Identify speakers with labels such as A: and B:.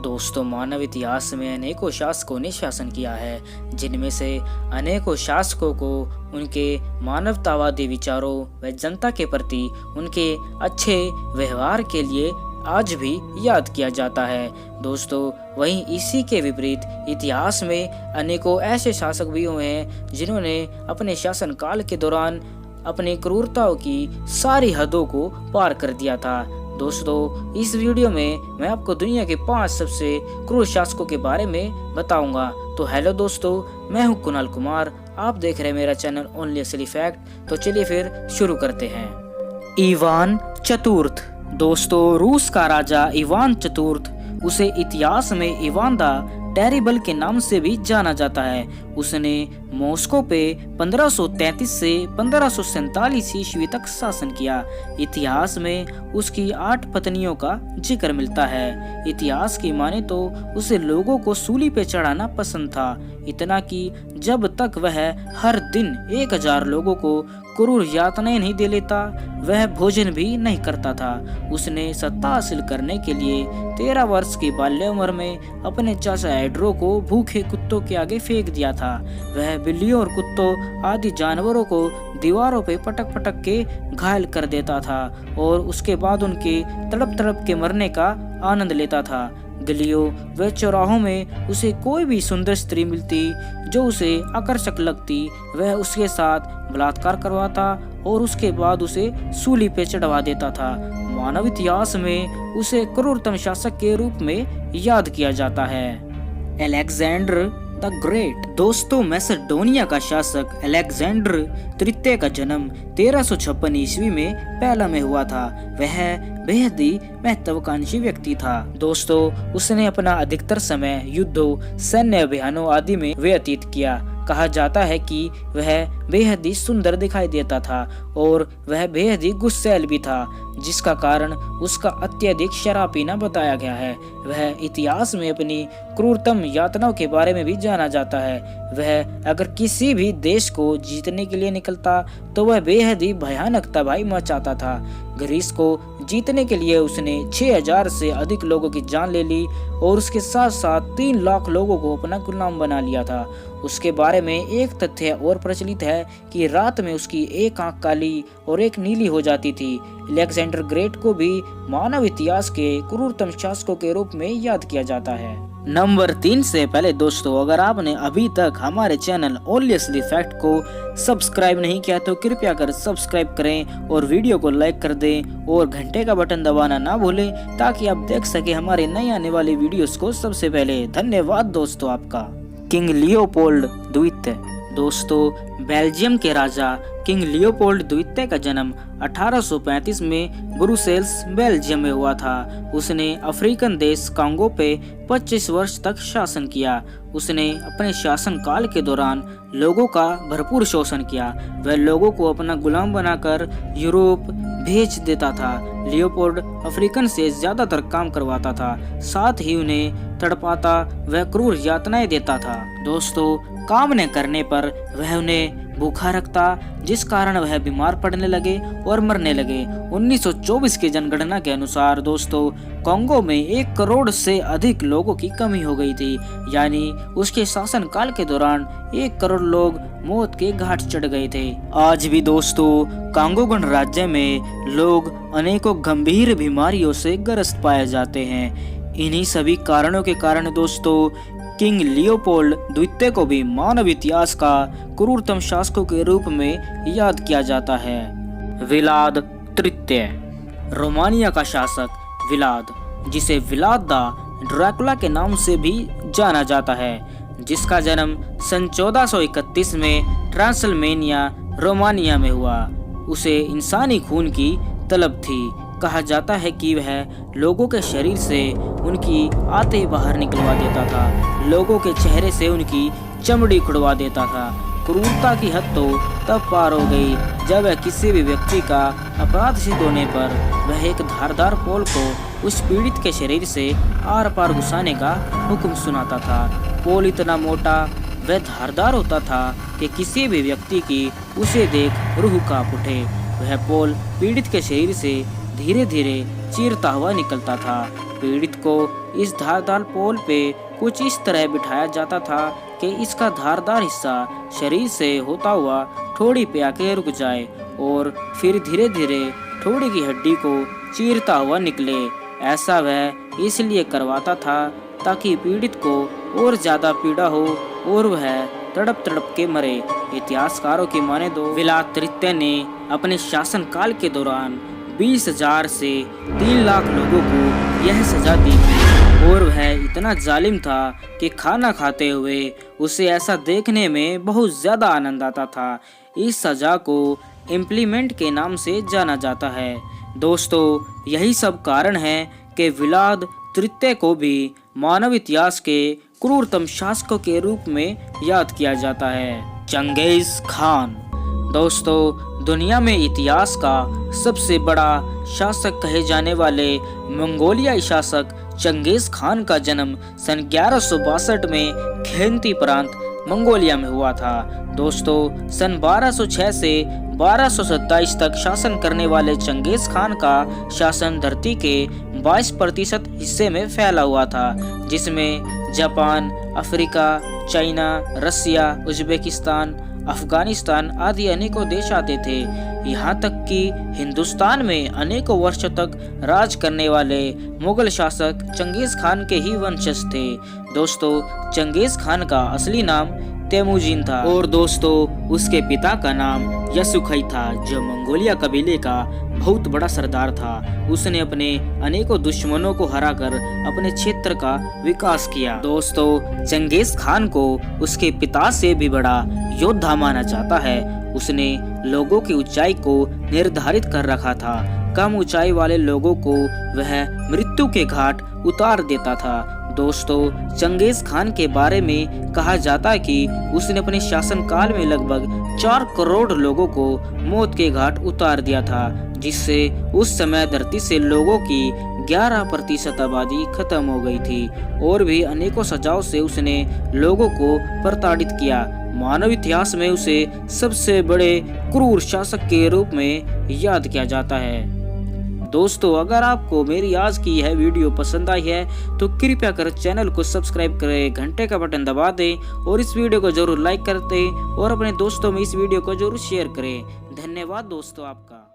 A: दोस्तों, मानव इतिहास में अनेकों शासकों ने शासन किया है, जिनमें से अनेकों शासकों को उनके मानवतावादी विचारों व जनता के प्रति उनके अच्छे व्यवहार के लिए आज भी याद किया जाता है। दोस्तों, वहीं इसी के विपरीत इतिहास में अनेकों ऐसे शासक भी हुए हैं जिन्होंने अपने शासनकाल के दौरान अपनी क्रूरताओं की सारी हदों को पार कर दिया था। दोस्तों, इस वीडियो में मैं आपको दुनिया के 5 सबसे क्रूर शासकों के बारे में बताऊंगा। तो हेलो दोस्तों, मैं हूं कुणाल कुमार, आप देख रहे हैं मेरा चैनल ओनली असली फैक्ट। तो चलिए फिर शुरू करते हैं। इवान चतुर्थ। दोस्तों, रूस का राजा इवान चतुर्थ, उसे इतिहास में इवान द टेरिबल के नाम से भी जाना जाता है। उसने मॉस्को पे 1533 से 1547 ईस्वी तक शासन किया। इतिहास में उसकी 8 पत्नियों का जिक्र मिलता है। इतिहास की माने तो उसे लोगों को सूली पे चढ़ाना पसंद था, इतना कि जब तक वह हर दिन 1000 लोगों को क्रूर यातनाएं नहीं दे लेता, वह भोजन भी नहीं करता था। उसने सत्ता हासिल करने के लिए 13 वर्ष की बाल्य उम्र में अपने चाचा एड्रो को भूखे कुत्तों के आगे फेंक दिया था। वह बिल्लियों और कुत्तों आदि जानवरों को दीवारों पे पटक पटक के घायल कर देता था और उसके बाद उनके तड़प तड़प के मरने का आनंद लेता था। गलियों व चौराहों में उसे कोई भी सुंदर स्त्री मिलती जो उसे आकर्षक लगती, वह उसके साथ बलात्कार करवाता और उसके बाद उसे सूली पे चढ़वा देता था। मानव इतिहास में उसे क्रूरतम शासक के रूप में याद किया जाता है। Alexander the great. दोस्तों, मैसेडोनिया का शासक अलेक्जेंडर तृतीय का जन्म 1356 ईस्वी में पैला में हुआ था। वह बेहद ही महत्वाकांक्षी व्यक्ति था। दोस्तों, उसने अपना अधिकतर समय युद्धों, सैन्य अभियानों आदि में व्यतीत किया। कहा जाता है कि वह बेहद ही सुंदर दिखाई देता था और वह बेहद ही गुस्सैल भी था, जिसका कारण उसका अत्यधिक शराब पीना बताया गया है। वह इतिहास में अपनी क्रूरतम यातनाओं के बारे में भी जाना जाता है। वह अगर किसी भी देश को जीतने के लिए निकलता तो वह बेहद ही भयानक तबाही मचाता था। ग्रीस को जीतने के लिए उसने 6000 से अधिक लोगों की जान ले ली और उसके साथ साथ 3 लाख लोगों को अपना गुलाम बना लिया था। उसके बारे में एक तथ्य और प्रचलित है कि रात में उसकी एक आंख काली और एक नीली हो जाती थी। अलेक्जेंडर ग्रेट को भी मानव इतिहास के क्रूरतम शासकों के रूप में याद किया जाता है। नंबर 3 से पहले दोस्तों, अगर आपने अभी तक हमारे चैनल ओनली असली फैक्ट को सब्सक्राइब नहीं किया तो कृपया कर सब्सक्राइब करें और वीडियो को लाइक कर दें और घंटे का बटन दबाना ना भूलें, ताकि आप देख सके हमारे नए आने वाले वीडियोस को सबसे पहले। धन्यवाद दोस्तों आपका। किंग लियोपोल्ड द्वितीय। दोस्तों, बेल्जियम के राजा किंग लियोपोल्ड द्वितीय का जन्म 1835 में ब्रुसेल्स, बेल्जियम में हुआ था। उसने अफ्रीकन देश कांगो पे 25 वर्ष तक शासन किया। उसने अपने शासनकाल के दौरान लोगों का भरपूर शोषण किया। वह लोगों को अपना गुलाम बनाकर यूरोप भेज देता था। लियोपोल्ड अफ्रीकन से ज्यादातर काम करवाता था, साथ ही उन्हें तड़पाता व क्रूर यातनाएं देता था। दोस्तों, काम न करने पर वह उन्हें भूखा रखता, जिस कारण वह बीमार पड़ने लगे और मरने लगे। 1924 की जनगणना के अनुसार दोस्तों, कांगो में 1 करोड़ से अधिक लोगों की कमी हो गई थी, यानी उसके शासनकाल के दौरान 1 करोड़ लोग मौत के घाट चढ़ गए थे। आज भी दोस्तों, कांगो गणराज्य में लोग अनेकों गंभीर बीमारियों से ग्रस्त पाए जाते हैं। इन्हीं सभी कारणों के कारण दोस्तों, किंग लियोपोल्ड द्वितीय को भी मानव इतिहास का क्रूरतम शासकों के रूप में याद किया जाता है। व्लाद तृतीय। रोमानिया का शासक व्लाद, जिसे व्लाद द ड्रैकुला के नाम से भी जाना जाता है, जिसका जन्म सन 1431 में ट्रांसल्वेनिया, रोमानिया में हुआ। उसे इंसानी खून की तलब थी। कहा जाता है कि वह लोगों के शरीर से उनकी आते बाहर निकलवा देता था, लोगों के चेहरे से उनकी चमड़ी खुड़वा देता था। क्रूरता की हद तो तब पार हो गई जब वह किसी भी व्यक्ति का अपराध सिद्ध होने पर वह एक धारदार पोल को उस पीड़ित के शरीर से आर पार घुसाने का हुक्म सुनाता था। पोल इतना मोटा व धारदार होता था कि किसी भी व्यक्ति की उसे देख रूह कांप उठे। वह पोल पीड़ित के शरीर से धीरे धीरे चीरता हुआ निकलता था। पीड़ित को इस धारदार पोल पे कुछ इस तरह बिठाया जाता था कि इसका धारदार हिस्सा शरीर से होता हुआ ठोड़ी पे आके रुक जाए और फिर धीरे धीरे ठोड़ी की हड्डी को चीरता हुआ निकले। ऐसा वह इसलिए करवाता था ताकि पीड़ित को और ज्यादा पीड़ा हो और वह तड़प तड़प के मरे। इतिहासकारों की माने तो व्लाद तृतीय ने अपने शासनकाल के दौरान 20,000 से 3 लाख लोगों को यह सजा दी थी और वह इतना जालिम था कि खाना खाते हुए उसे ऐसा देखने में बहुत ज्यादा आनंद आता था। इस सजा को इम्प्लीमेंट के नाम से जाना जाता है। दोस्तों, यही सब कारण है कि व्लाद तृतीय को भी मानव इतिहास के क्रूरतम शासकों के रूप में याद किया जाता है। Genghis Khan. दोस्तों, दुनिया में इतिहास का सबसे बड़ा शासक कहे जाने वाले मंगोलियाई शासक चंगेज खान का जन्म सन 1162 में खैंती प्रांत मंगोलिया में हुआ था। दोस्तों, सन 1206 से 1227 तक शासन करने वाले चंगेज खान का शासन धरती के 22% हिस्से में फैला हुआ था, जिसमें जापान, अफ्रीका, चाइना, रसिया, उज्बेकिस्तान, अफगानिस्तान आदि अनेकों देश आते थे। यहाँ तक कि हिंदुस्तान में अनेकों वर्षों तक राज करने वाले मुगल शासक चंगेज खान के ही वंशज थे। दोस्तों, चंगेज खान का असली नाम तेमुजीन था और दोस्तों उसके पिता का नाम यसुखई था, जो मंगोलिया कबीले का बहुत बड़ा सरदार था। उसने अपने अनेकों दुश्मनों को हराकर अपने क्षेत्र का विकास किया। दोस्तों, चंगेज खान को उसके पिता से भी बड़ा योद्धा माना जाता है। उसने लोगों की ऊंचाई को निर्धारित कर रखा था। कम ऊंचाई वाले लोगों को वह मृत्यु के घाट उतार देता था। दोस्तों, चंगेज खान के बारे में कहा जाता है कि उसने अपने शासनकाल में लगभग 4 करोड़ लोगों को मौत के घाट उतार दिया था, जिससे उस समय धरती से लोगों की 11% आबादी खत्म हो गई थी और भी अनेकों सजाओं से उसने लोगों को प्रताड़ित किया। मानव इतिहास में उसे सबसे बड़े क्रूर शासक के रूप में याद किया जाता है। दोस्तों, अगर आपको मेरी आज की यह वीडियो पसंद आई है तो कृपया कर चैनल को सब्सक्राइब करें, घंटे का बटन दबा दें और इस वीडियो को जरूर लाइक कर दें और अपने दोस्तों में इस वीडियो को जरूर शेयर करें। धन्यवाद दोस्तों आपका।